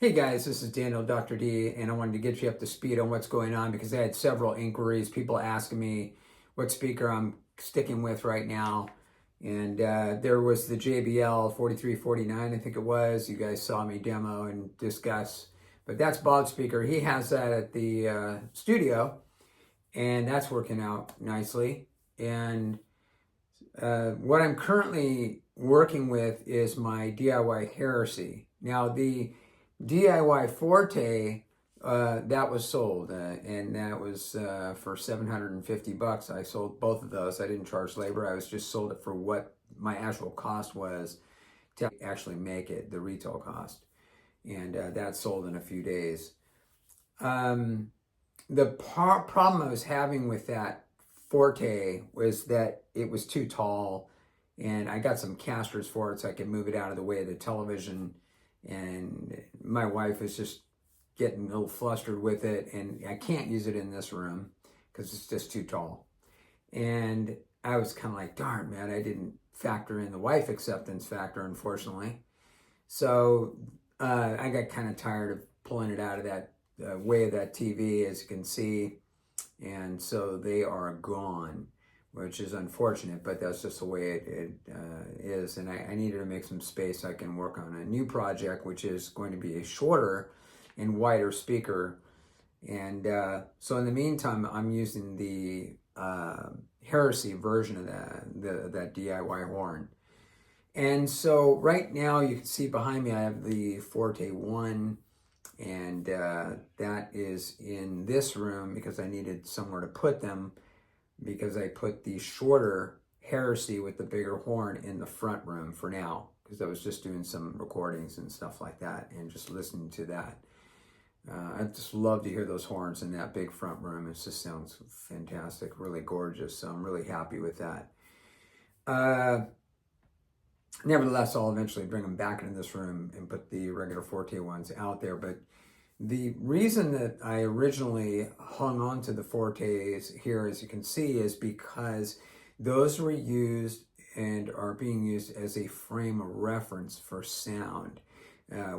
Hey guys, this is Daniel, Dr. D, and I wanted to get you up to speed on what's going on because I had several inquiries, people asking me what speaker I'm sticking with right now. And there was the JBL 4349, I think it was. You guys saw me demo and discuss. But that's Bob's speaker. He has that at the studio, and that's working out nicely. And what I'm currently working with is my DIY Heresy. Now, the DIY Forte, that was sold, and that was for $750. I sold both of those. I didn't charge labor. I was just sold it for what my actual cost was to actually make it, the retail cost. And that sold in a few days. The problem I was having with that Forte was that it was too tall, and I got some casters for it so I could move it out of the way of the television. And my wife is just getting a little flustered with it, and I can't use it in this room because it's just too tall. And I was kind of like, darn, man, I didn't factor in the wife acceptance factor, unfortunately. So I got kind of tired of pulling it out of that way of that TV, as you can see. And so they are gone, which is unfortunate, but that's just the way it is. And I needed to make some space so I can work on a new project, which is going to be a shorter and wider speaker. And so in the meantime, I'm using the Heresy version of that DIY horn. And so right now you can see behind me, I have the Forte 1, and that is in this room because I needed somewhere to put them, because I put the shorter Heresy with the bigger horn in the front room for now, because I was just doing some recordings and stuff like that and just listening to that. I just love to hear those horns in that big front room. It just sounds fantastic, really gorgeous. So I'm really happy with that. Nevertheless, I'll eventually bring them back into this room and put the regular Forte ones out there. But the reason that I originally hung on to the Fortes here, as you can see, is because those were used and are being used as a frame of reference for sound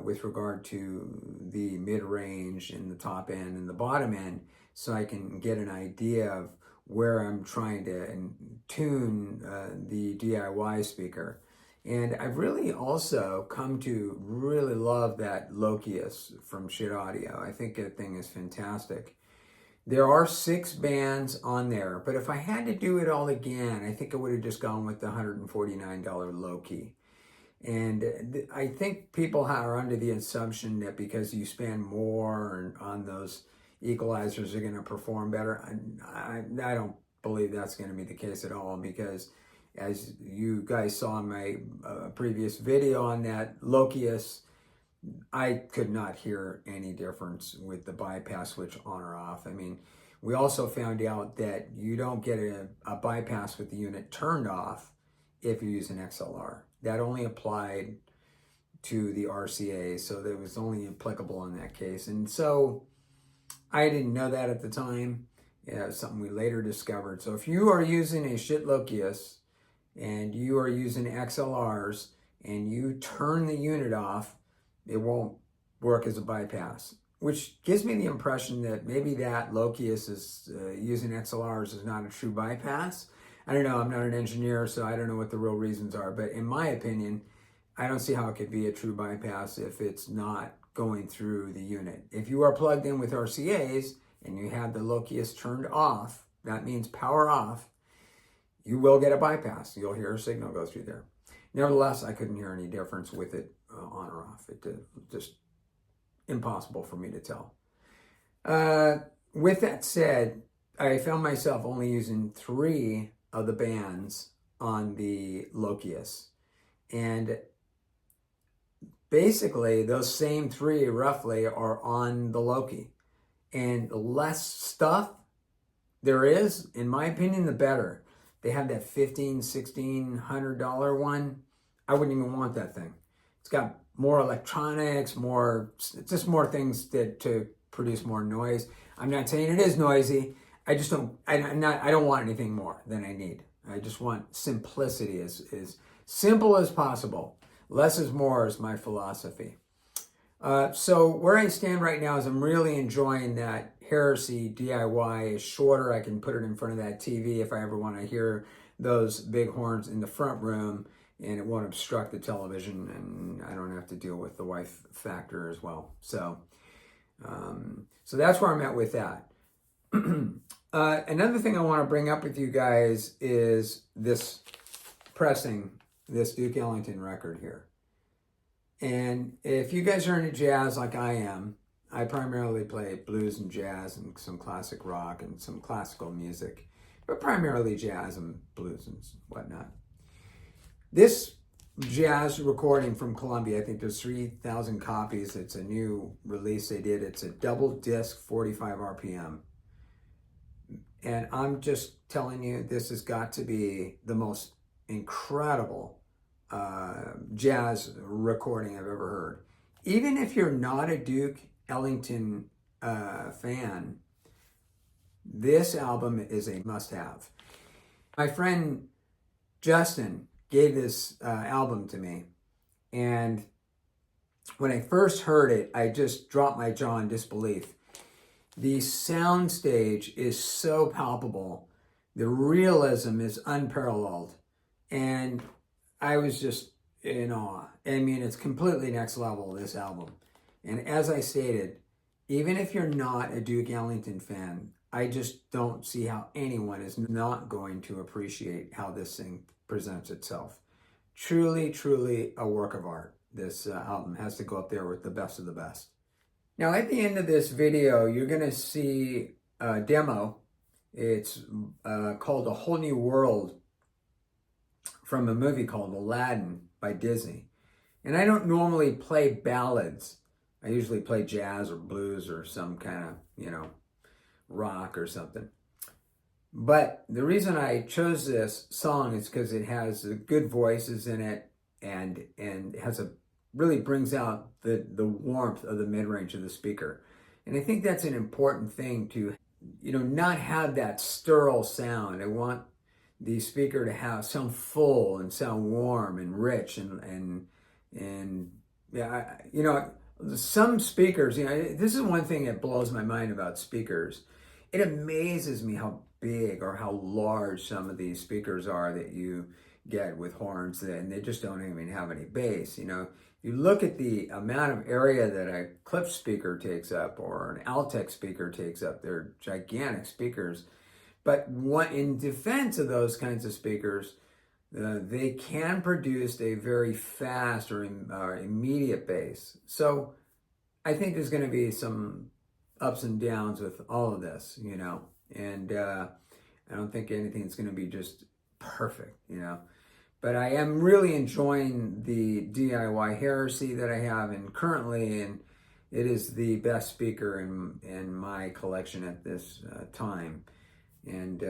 with regard to the mid-range and the top end and the bottom end, so I can get an idea of where I'm trying to tune the DIY speaker. And I've really also come to really love that Lokius from Schiit Audio. I think that thing is fantastic. There are 6 bands on there, but if I had to do it all again, I think I would have just gone with the $149 Loki. And I think people are under the assumption that because you spend more on those equalizers, they're going to perform better. I don't believe that's going to be the case at all, because as you guys saw in my previous video on that Lokius, I could not hear any difference with the bypass switch on or off. I mean, we also found out that you don't get a bypass with the unit turned off if you use an XLR. That only applied to the RCA, so that was only applicable in that case. And so I didn't know that at the time. Yeah, something we later discovered. So if you are using a Schiit Lokius and you are using XLRs and you turn the unit off, it won't work as a bypass, which gives me the impression that maybe that Lokius is using XLRs is not a true bypass. I don't know, I'm not an engineer, so I don't know what the real reasons are, but in my opinion, I don't see how it could be a true bypass if it's not going through the unit. If you are plugged in with RCAs and you have the Lokius turned off, that means power off, you will get a bypass. You'll hear a signal go through there. Nevertheless, I couldn't hear any difference with it on or off. It just impossible for me to tell. With that said, I found myself only using 3 of the bands on the Lokius. And basically, those same 3 roughly are on the Loki. And the less stuff there is, in my opinion, the better. They have that $1,500, $1,600 one. I wouldn't even want that thing. It's got more electronics, just more things to produce more noise. I'm not saying it is noisy. I don't want anything more than I need. I just want simplicity, as simple as possible. Less is more is my philosophy. So where I stand right now is I'm really enjoying that Heresy DIY. Is shorter. I can put it in front of that TV if I ever want to hear those big horns in the front room, and it won't obstruct the television, and I don't have to deal with the wife factor as well. So, so that's where I'm at with that. Another thing I want to bring up with you guys is this Duke Ellington record here. And if you guys are into jazz like I am, I primarily play blues and jazz and some classic rock and some classical music, but primarily jazz and blues and whatnot. This jazz recording from Columbia, I think there's 3,000 copies. It's a new release they did. It's a double disc, 45 RPM. And I'm just telling you, this has got to be the most incredible jazz recording I've ever heard. Even if you're not a Duke Ellington fan, this album is a must-have. My friend Justin gave this album to me, and when I first heard it, I just dropped my jaw in disbelief. The sound stage is so palpable. The realism is unparalleled. And I was just in awe. I mean, it's completely next level, this album. And as I stated, even if you're not a Duke Ellington fan, I just don't see how anyone is not going to appreciate how this thing presents itself. Truly, truly a work of art. This album has to go up there with the best of the best. Now, at the end of this video, you're going to see a demo. It's called A Whole New World, from a movie called Aladdin by Disney. And I don't normally play ballads. I usually play jazz or blues or some kind of, rock or something. But the reason I chose this song is because it has good voices in it, and it has really brings out the warmth of the mid-range of the speaker. And I think that's an important thing to, not have that sterile sound. I want the speaker to sound full and sound warm and rich and yeah, some speakers, this is one thing that blows my mind about speakers. It amazes me how big or how large some of these speakers are that you get with horns, and they just don't even have any bass. You look at the amount of area that a Klipsch speaker takes up or an Altec speaker takes up. They're gigantic speakers. But in defense of those kinds of speakers, they can produce a very fast or immediate bass. So I think there's going to be some ups and downs with all of this, and I don't think anything's going to be just perfect, But I am really enjoying the DIY Heresy that I have currently, and it is the best speaker in my collection at this time. And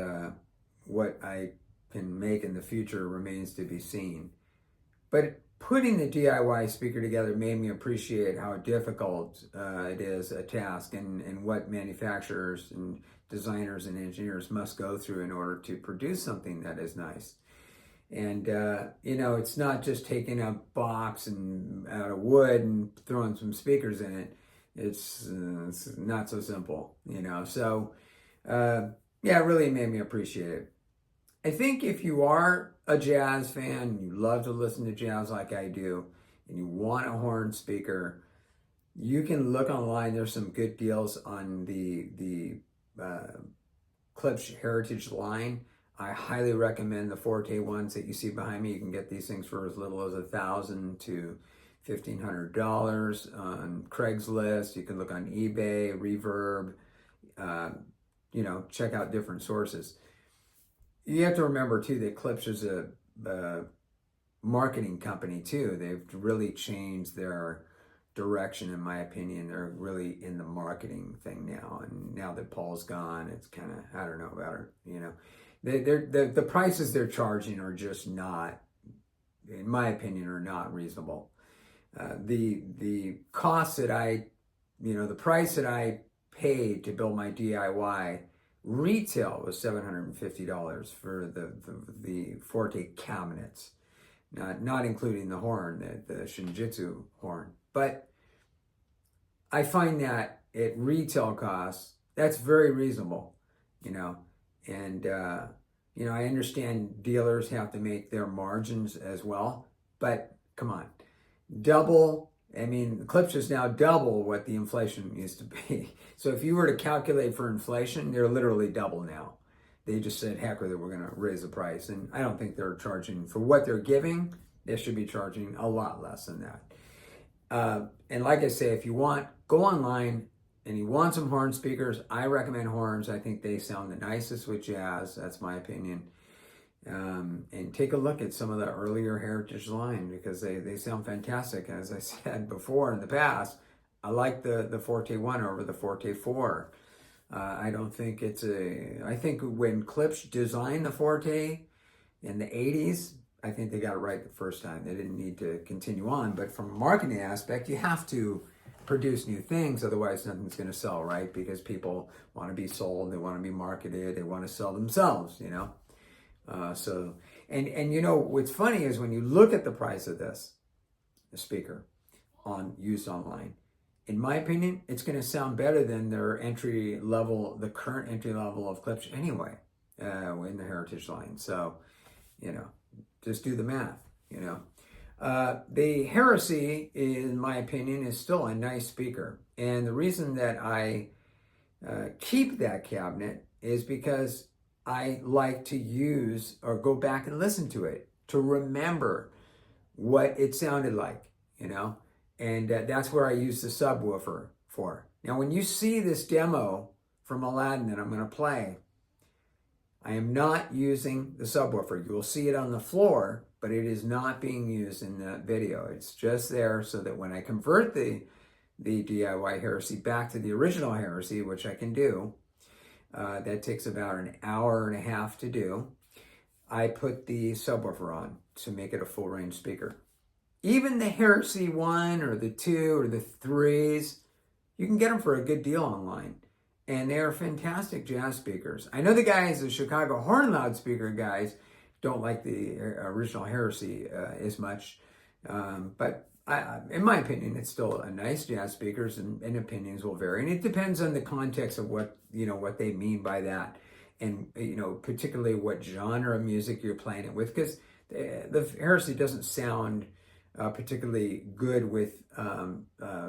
what I can make in the future remains to be seen. But putting the DIY speaker together made me appreciate how difficult it is a task, and what manufacturers and designers and engineers must go through in order to produce something that is nice. And, it's not just taking a box out of wood and throwing some speakers in it. It's not so simple, So, yeah, it really made me appreciate it. I think if you are a jazz fan, you love to listen to jazz like I do, and you want a horn speaker, you can look online. There's some good deals on the Klipsch Heritage line. I highly recommend the Forte ones that you see behind me. You can get these things for as little as $1,000 to $1,500 on Craigslist. You can look on eBay, Reverb, check out different sources. You have to remember too that Klipsch is a marketing company too. They've really changed their direction, in my opinion. They're really in the marketing thing now. And now that Paul's gone, it's kind of, I don't know about it, the prices they're charging are just not, in my opinion, are not reasonable. The cost that the price that I paid to build my DIY retail was $750 for the Forte cabinets, not including the horn, the Shinjitsu horn. But I find that at retail costs, that's very reasonable, you know, and I understand dealers have to make their margins as well, but come on, double. I mean, Klipsch is now double what the inflation used to be. So if you were to calculate for inflation, they're literally double now. They just said, heck with it, we're going to raise the price. And I don't think they're charging for what they're giving. They should be charging a lot less than that. And like I say, if you want, go online and you want some horn speakers, I recommend horns. I think they sound the nicest with jazz. That's my opinion. And take a look at some of the earlier Heritage line because they sound fantastic. As I said before in the past, I like the Forte 1 over the Forte 4. I don't think I think when Klipsch designed the Forte in the 80s, I think they got it right the first time. They didn't need to continue on. But from a marketing aspect, you have to produce new things. Otherwise, nothing's going to sell, right? Because people want to be sold. They want to be marketed. They want to sell themselves, what's funny is when you look at the price of the speaker used online, in my opinion, it's going to sound better than the current entry level of Klipsch anyway, in the Heritage line. So, just do the math, The Heresy, in my opinion, is still a nice speaker. And the reason that I keep that cabinet is because I like to use or go back and listen to it to remember what it sounded like, and that's where I use the subwoofer for. Now, when you see this demo from Aladdin that I'm going to play, I am not using the subwoofer. You will see it on the floor, but it is not being used in the video. It's just there so that when I convert the DIY Heresy back to the original Heresy, which I can do, that takes about an hour and a half to do. I put the subwoofer on to make it a full range speaker. Even the Heresy 1 or the 2 or the 3s, you can get them for a good deal online. And they are fantastic jazz speakers. I know the guys, the Chicago horn loudspeaker guys, don't like the original Heresy as much. But in my opinion, it's still a nice jazz speakers, and opinions will vary. And it depends on the context of what they mean by that. And, particularly what genre of music you're playing it with. Because the Heresy doesn't sound particularly good with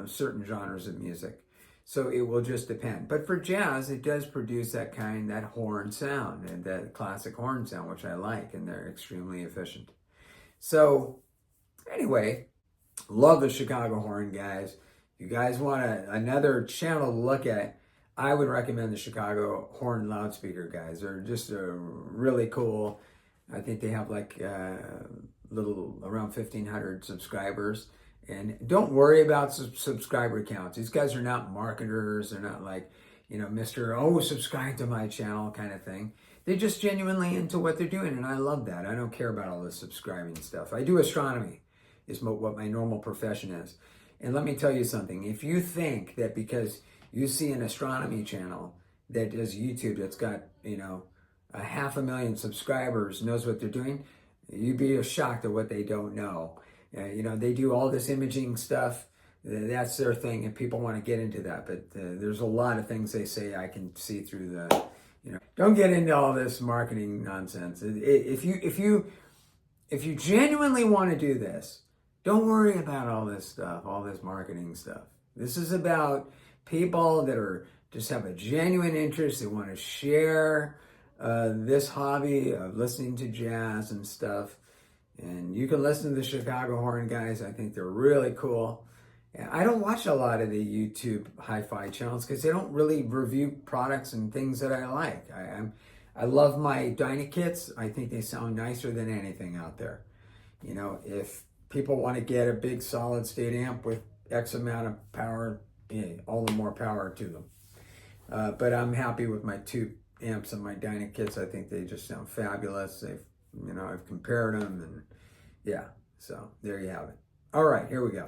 certain genres of music. So it will just depend. But for jazz, it does produce that horn sound, and that classic horn sound, which I like, and they're extremely efficient. So anyway, love the Chicago horn, guys. If you guys want another channel to look at, I would recommend the Chicago horn loudspeaker guys. They're just really cool. I think they have like around 1,500 subscribers. And don't worry about subscriber counts. These guys are not marketers. They're not like, Mr. Subscribe to my channel kind of thing. They're just genuinely into what they're doing. And I love that. I don't care about all this subscribing stuff. I do astronomy is what my normal profession is. And let me tell you something. If you think that because you see an astronomy channel that does YouTube that's got, 500,000 subscribers, knows what they're doing, you'd be shocked at what they don't know. They do all this imaging stuff. That's their thing, and people want to get into that. But there's a lot of things they say I can see through the, Don't get into all this marketing nonsense. If you genuinely want to do this, don't worry about all this stuff, all this marketing stuff. This is about people that just have a genuine interest. They want to share this hobby of listening to jazz and stuff. And you can listen to the Chicago horn guys. I think they're really cool. And I don't watch a lot of the YouTube hi-fi channels because they don't really review products and things that I like. I love my Dynakits. I think they sound nicer than anything out there. If people want to get a big solid state amp with X amount of power, all the more power to them. But I'm happy with my 2 amps and my Dynakits. I think they just sound fabulous. I've compared them, and so there you have it. All right, here we go.